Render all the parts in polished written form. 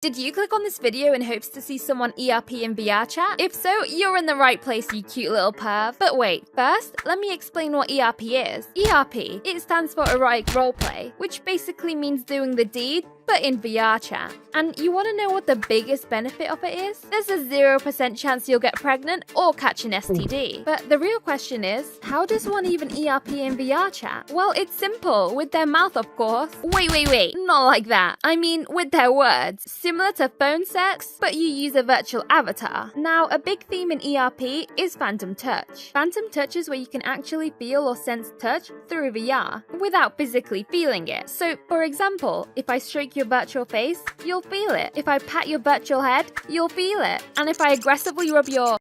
Did you click on this video in hopes to see someone ERP in VRChat? If so, you're in the right place, you cute little perv. But wait, first, let me explain what ERP is. ERP, it stands for Erotic Roleplay, which basically means doing the deed, but in VRChat. And you want to know what the biggest benefit of it is? There's a 0% chance you'll get pregnant or catch an STD. But the real question is, how does one even ERP in VRChat? Well, it's simple, with their mouth of course. Wait, not like that. I mean, with their words. Similar to phone sex, but you use a virtual avatar. Now, a big theme in ERP is Phantom Touch. Phantom Touch is where you can actually feel or sense touch through VR, without physically feeling it. So, for example, if I stroke your virtual face, you'll feel it. If I pat your virtual head, you'll feel it. And if I aggressively rub your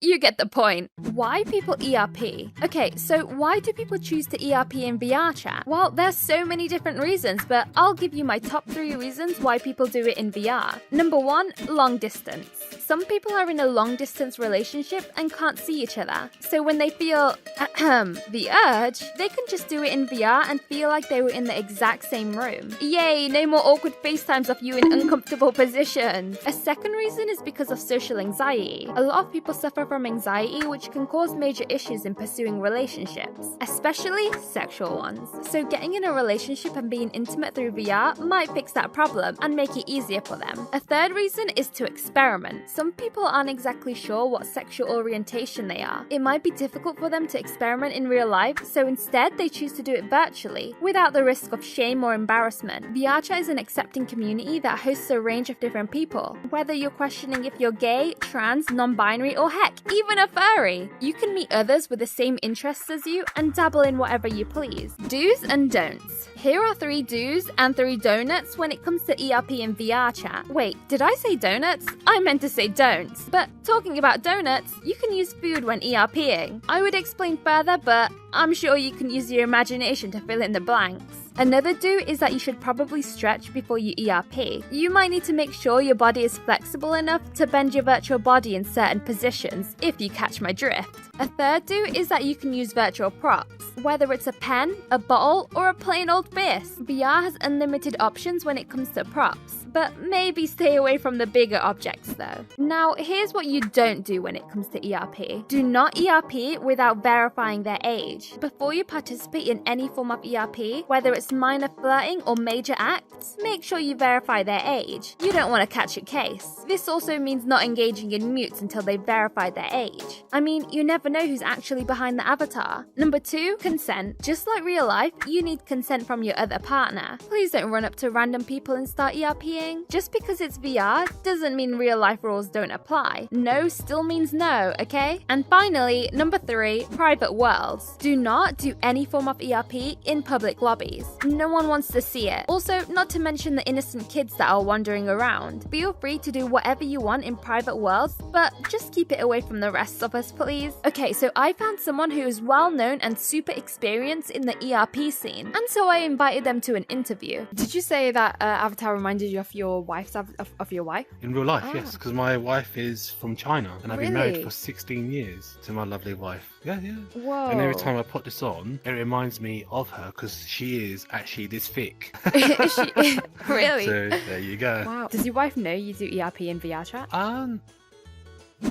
you get the point. Why people ERP? Okay, so why do people choose to ERP in VRChat? Well, there's so many different reasons, but I'll give you my top 3 reasons why people do it in VR. Number 1, long distance. Some people are in a long distance relationship and can't see each other. So when they feel the urge, they can just do it in VR and feel like they were in the exact same room. Yay, no more awkward FaceTimes of you in uncomfortable positions. A second reason is because of social anxiety. A lot of people suffer from anxiety, which can cause major issues in pursuing relationships, especially sexual ones. So getting in a relationship and being intimate through VR might fix that problem and make it easier for them. A third reason is to experiment. Some people aren't exactly sure what sexual orientation they are. It might be difficult for them to experiment in real life, so instead they choose to do it virtually, without the risk of shame or embarrassment. VRChat is an accepting community that hosts a range of different people. Whether you're questioning if you're gay, trans, non-binary, or heck, even a furry, you can meet others with the same interests as you and dabble in whatever you please. Do's and don'ts. Here are 3 do's and 3 donuts when it comes to ERP in VRChat. Wait, did I say donuts? I meant to say don'ts. But talking about donuts, you can use food when ERPing. I would explain further, but I'm sure you can use your imagination to fill in the blanks. Another do is that you should probably stretch before you ERP. You might need to make sure your body is flexible enough to bend your virtual body in certain positions, if you catch my drift. A third do is that you can use virtual props, whether it's a pen, a bottle, or a plain old fist. VR has unlimited options when it comes to props, but maybe stay away from the bigger objects though. Now, here's what you don't do when it comes to ERP. Do not ERP without verifying their age. Before you participate in any form of ERP, whether it's minor flirting or major acts, make sure you verify their age. You don't want to catch a case. This also means not engaging in mutes until they verify their age. I mean, you never know who's actually behind the avatar. Number 2, consent. Just like real life, you need consent from your other partner. Please don't run up to random people and start ERPing. Just because it's VR doesn't mean real life rules don't apply. No still means no, okay? And finally, number 3, private worlds. Do not do any form of ERP in public lobbies. No one wants to see it. Also, not to mention the innocent kids that are wandering around. Feel free to do whatever you want in private worlds, but just keep it away from the rest of us, please. Okay, so I found someone who is well known and super experienced in the ERP scene, and so I invited them to an interview. Did you say that avatar reminded you of your wife's of your wife? In real life, yes, because my wife is from China, and I've been married for 16 years to my lovely wife. Yeah. Whoa. And every time I put this on, it reminds me of her because she is actually this thick. Is she really? So there you go. Wow. Does your wife know you do ERP in VRChat? A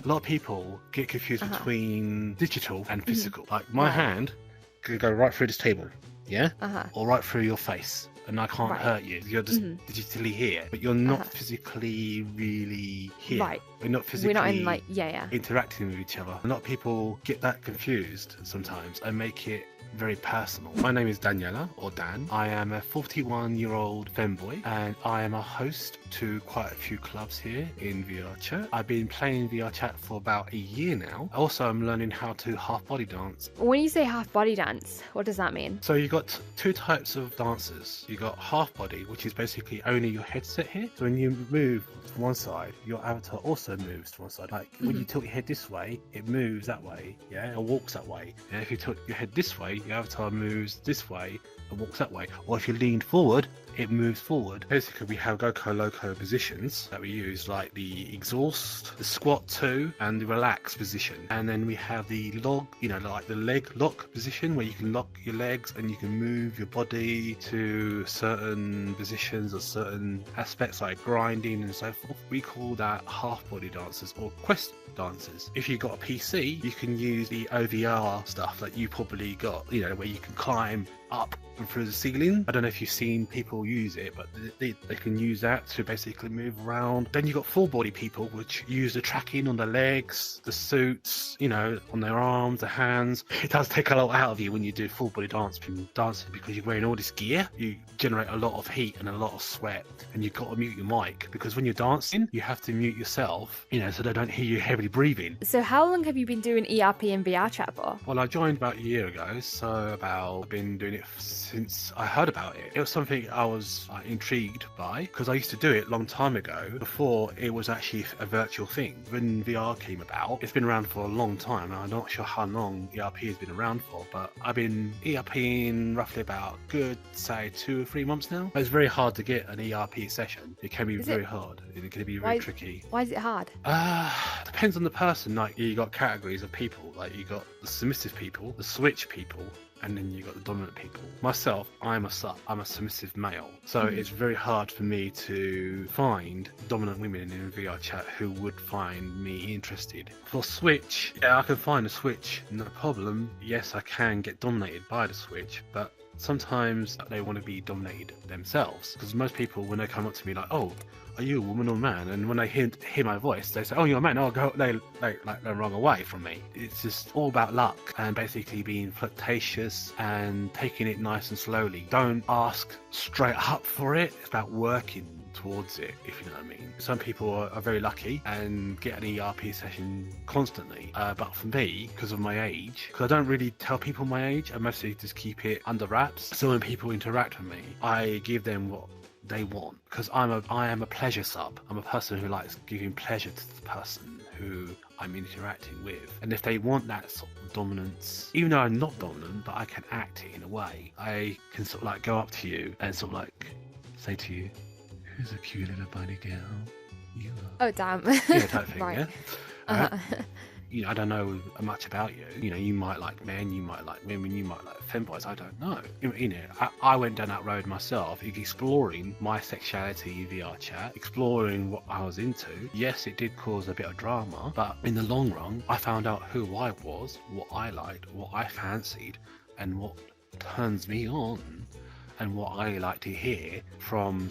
lot of people get confused between digital and physical. Like my hand could go right through this table, yeah, or right through your face, and I can't hurt you. You're just digitally here, but you're not physically really here. Right. We're not physically. We're not in interacting with each other. A lot of people get that confused sometimes and make it very personal. My name is Daniela, or Dan. I am a 41-year-old femboy, and I am a host to quite a few clubs here in VRChat. I've been playing VRChat for about a year now. Also, I'm learning how to half body dance. When you say half body dance, what does that mean? So you got 2 types of dances. You got half body, which is basically only your headset here. So when you move to one side, your avatar also moves to one side. Like when you tilt your head this way, it moves that way, yeah, or walks that way. And if you tilt your head this way, your avatar moves this way it walks that way. Or if you lean forward, it moves forward. Basically, we have Goko Loco positions that we use, like the exhaust, the squat 2, and the relax position. And then we have the log, like the leg lock position, where you can lock your legs and you can move your body to certain positions or certain aspects, like grinding and so forth. We call that half body dances or quest dancers. If you've got a PC, you can use the OVR stuff that you probably got, where you can climb up and through the ceiling. I don't know if you've seen people use it, but they can use that to basically move around. Then you've got full body people, which use the tracking on the legs, the suits, on their arms, the hands. It does take a lot out of you when you do full body dancing because you're wearing all this gear. You generate a lot of heat and a lot of sweat, and you've got to mute your mic, because when you're dancing, you have to mute yourself, so they don't hear you heavily breathing. So how long have you been doing ERP and VRChat for? Well, I joined about a year ago, so I've been doing it since I heard about it. It was something I was intrigued by, because I used to do it a long time ago, before it was actually a virtual thing. When VR came about, it's been around for a long time, and I'm not sure how long ERP has been around for, but I've been ERPing roughly about good, say, 2 or 3 months now. It's very hard to get an ERP session. It can be very hard. It can be very tricky. Why is it hard? Depends on the person. Like, you got categories of people. Like, you got the submissive people, the switch people, and then you got the dominant people. Myself, I'm a submissive male, so it's very hard for me to find dominant women in VRChat who would find me interested. For switch, yeah, I can find a switch, no problem. Yes, I can get dominated by the switch, but sometimes they want to be dominated themselves, because most people, when they come up to me like, oh, are you a woman or a man? And when they hear my voice, they say, oh, you're a man. Oh, go. They run away from me. It's just all about luck and basically being flirtatious and taking it nice and slowly. Don't ask straight up for it. It's about working towards it, if you know what I mean. Some people are very lucky and get an ERP session constantly, but for me, because of my age, because I don't really tell people my age, I mostly just keep it under wraps. So when people interact with me, I give them what they want, because I am a pleasure sub. I'm a person who likes giving pleasure to the person who I'm interacting with. And if they want that sort of dominance, even though I'm not dominant, but I can act it in a way, I can sort of like go up to you and sort of like say to you, who's a cute little bunny girl? You are. Oh, damn. Yeah, type thing. Right. Yeah. I don't know much about you. You might like men, you might like women, you might like femboys. I don't know. I went down that road myself, exploring my sexuality in VRChat, exploring what I was into. Yes, it did cause a bit of drama, but in the long run, I found out who I was, what I liked, what I fancied, and what turns me on, and what I like to hear from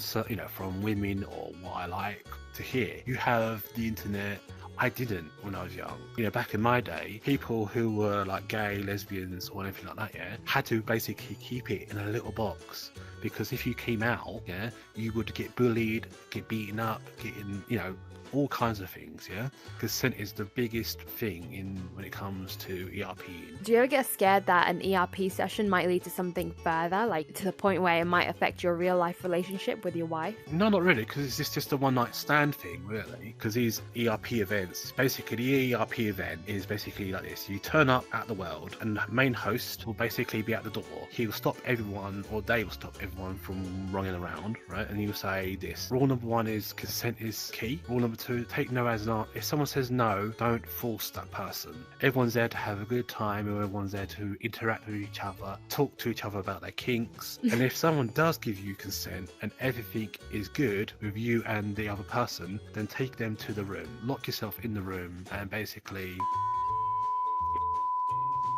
women, or what I like to hear. You have the internet. I didn't when I was young. Back in my day, people who were like gay, lesbians, or anything like that, had to basically keep it in a little box, because if you came out, you would get bullied, get beaten up, all kinds of things. Consent is the biggest thing when it comes to ERP. Do you ever get scared that an ERP session might lead to something further, like to the point where it might affect your real life relationship with your wife? No, not really, because it's just a one night stand thing, really. Because these ERP events, basically the ERP event is basically like this. You turn up at the world, and the main host will basically be at the door. He will stop everyone, or they will stop everyone from running around, right? And he will say this: rule number 1 is consent is key. Rule number 2, take no as an answer. If someone says no, don't force that person. Everyone's there to have a good time, everyone's there to interact with each other, talk to each other about their kinks. And if someone does give you consent and everything is good with you and the other person, then take them to the room, lock yourself in the room, and basically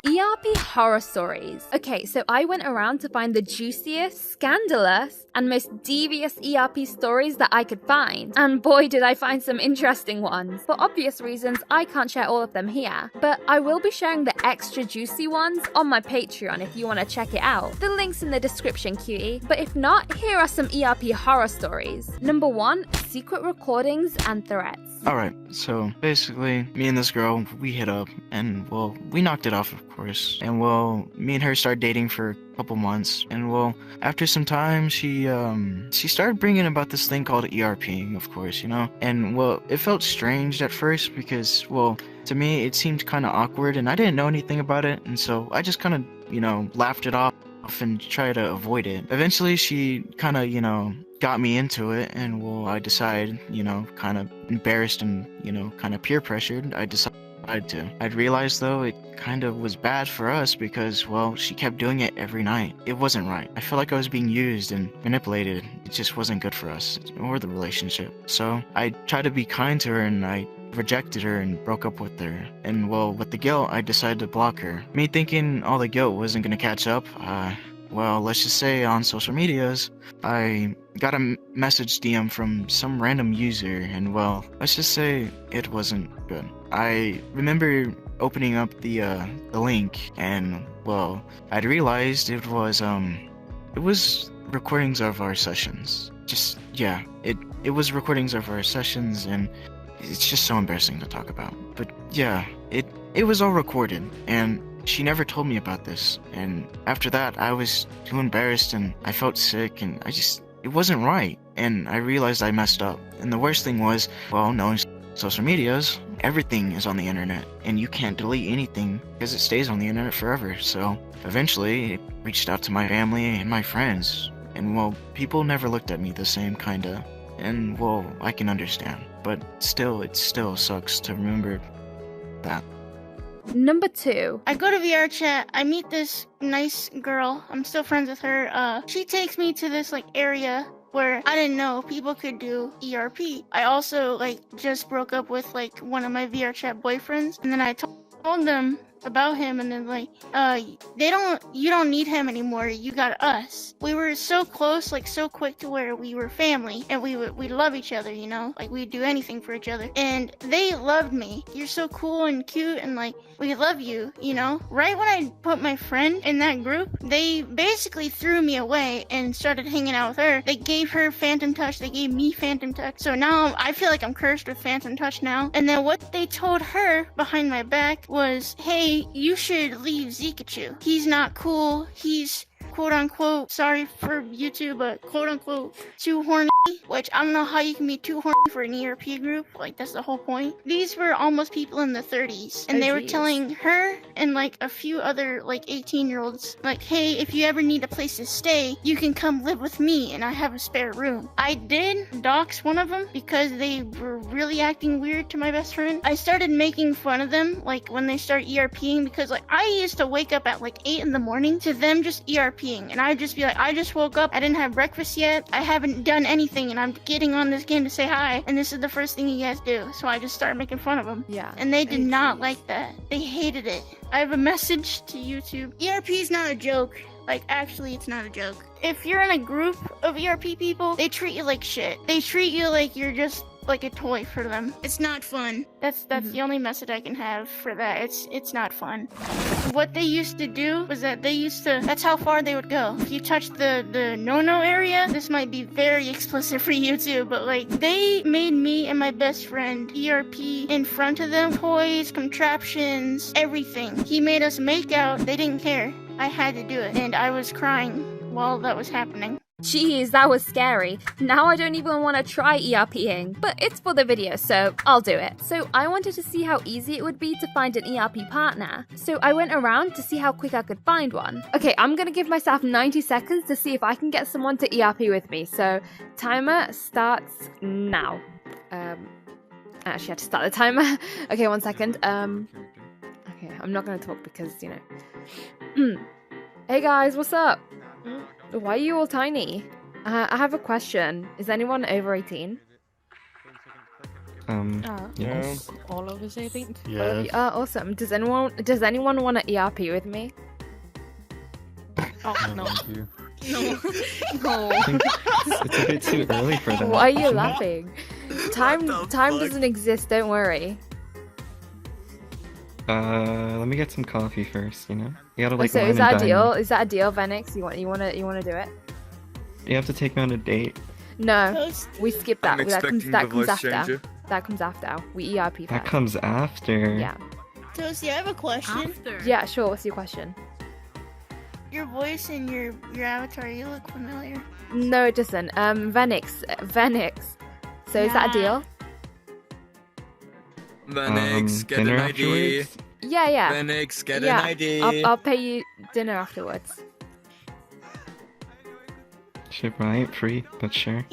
ERP horror stories. Okay, so I went around to find the juiciest, scandalous, and most devious ERP stories that I could find. And boy, did I find some interesting ones. For obvious reasons, I can't share all of them here, but I will be sharing the extra juicy ones on my Patreon if you want to check it out. The link's in the description, cutie. But if not, here are some ERP horror stories. Number 1, secret recordings and threats. Alright, so basically, me and this girl, we hit up, and well, we knocked it off, of course. And well, me and her started dating for a couple months, and well, after some time, she started bringing about this thing called ERP, of course, and well, it felt strange at first because, well, to me, it seemed kind of awkward, and I didn't know anything about it, and so I just kind of, laughed it off. and try to avoid it. Eventually, she kind of, got me into it, and well, I decided, kind of embarrassed and, kind of peer pressured, I decided to. I'd realized, though, it kind of was bad for us because, well, she kept doing it every night. It wasn't right. I felt like I was being used and manipulated. It just wasn't good for us or the relationship. So I tried to be kind to her, and I rejected her and broke up with her. And, well, with the guilt, I decided to block her. Me thinking all the guilt wasn't going to catch up, well, let's just say on social medias, I got a message DM from some random user, and well, let's just say it wasn't good. I remember opening up the link, and well, I'd realized it was recordings of our sessions. It was recordings of our sessions, and it's just so embarrassing to talk about. But yeah, it was all recorded, and she never told me about this, and after that, I was too embarrassed, and I felt sick, and it wasn't right, and I realized I messed up. And the worst thing was, well, knowing social medias, everything is on the internet, and you can't delete anything because it stays on the internet forever. So eventually, it reached out to my family and my friends, and well, people never looked at me the same, kinda, and well, I can understand, but still, it still sucks to remember that. Number 2. I go to VRChat, I meet this nice girl, I'm still friends with her. She takes me to this area where I didn't know people could do ERP. I also just broke up with one of my VRChat boyfriends, and then I told them about him, and then you don't need him anymore, you got us. We were so close, so quick to where we were family, and we love each other, we'd do anything for each other, and they loved me. You're so cool and cute, and we love you, Right when I put my friend in that group, they basically threw me away and started hanging out with her. They gave her Phantom Touch, they gave me Phantom Touch, so now I feel like I'm cursed with Phantom Touch now. And then what they told her behind my back was, hey, you should leave Zikachu. He's not cool. He's quote unquote, sorry for YouTube, but quote unquote, too horny, which I don't know how you can be too horny for an ERP group. That's the whole point. These were almost people in the 30s, and they were telling her and a few other 18-year-olds, hey, if you ever need a place to stay, you can come live with me, and I have a spare room. I did dox one of them because they were really acting weird to my best friend. I started making fun of them, when they start ERPing, because I used to wake up at 8 in the morning to them just ERPing, and I'd just be I just woke up, I didn't have breakfast yet, I haven't done anything, and I'm getting on this game to say hi, and this is the first thing you guys do. So I just started making fun of them. Yeah. And they did not like that. They hated it. I have a message to YouTube. ERP is not a joke. Actually, it's not a joke. If you're in a group of ERP people, they treat you like shit. They treat you like you're just a toy for them. It's not fun. That's the only message I can have for that. It's not fun. What they used to do was that that's how far they would go. If you touch the no-no area, this might be very explicit for YouTube, but they made me and my best friend ERP in front of them. Toys, contraptions, everything. He made us make out. They didn't care. I had to do it, and I was crying while that was happening. Jeez, that was scary. Now I don't even want to try ERPing, but it's for the video, so I'll do it. So I wanted to see how easy it would be to find an ERP partner. So I went around to see how quick I could find one. Okay, I'm gonna give myself 90 seconds to see if I can get someone to ERP with me. So timer starts now. I actually had to start the timer. Okay, 1 second. Okay, I'm not gonna talk because, Hey guys, what's up? Why are you all tiny? I have a question. Is anyone over 18? Yes. All of us, I think. Yes. Awesome. Does anyone want to ERP with me? Oh, no. Thank you. No. I think it's a bit too early for that. Why are you laughing? Time doesn't exist, don't worry. Let me get some coffee first, You gotta So wine is that a and dine deal? me. Is that a deal, Venix? You wanna do it? You have to take me on a date. No, Toast. we skip that. I'm expecting the voice after. changer. That comes after. We ERP That first. comes after. Yeah. Toasty, I have a question. After. Yeah, sure. What's your question? Your voice and your avatar, you look familiar. No, it doesn't. Venix. So is that a deal? Venix, get an dinner ID. afterwards? Yeah. Venix, get Yeah, an ID. I'll pay you dinner afterwards. relationship, right? Free, but sure.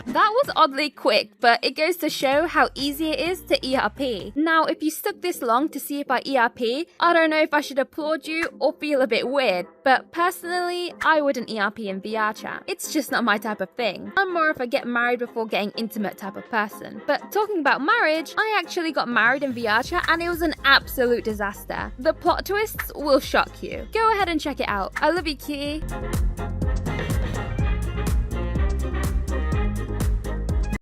That was oddly quick, but it goes to show how easy it is to ERP. Now, if you stuck this long to see if I ERP, I don't know if I should applaud you or feel a bit weird, but personally, I wouldn't ERP in VRChat. It's just not my type of thing. I'm more of a get married before getting intimate type of person. But talking about marriage, I actually got married in VRChat and it was an absolute disaster. The plot twists will shock you. Go ahead and check it out. I love you, cutie.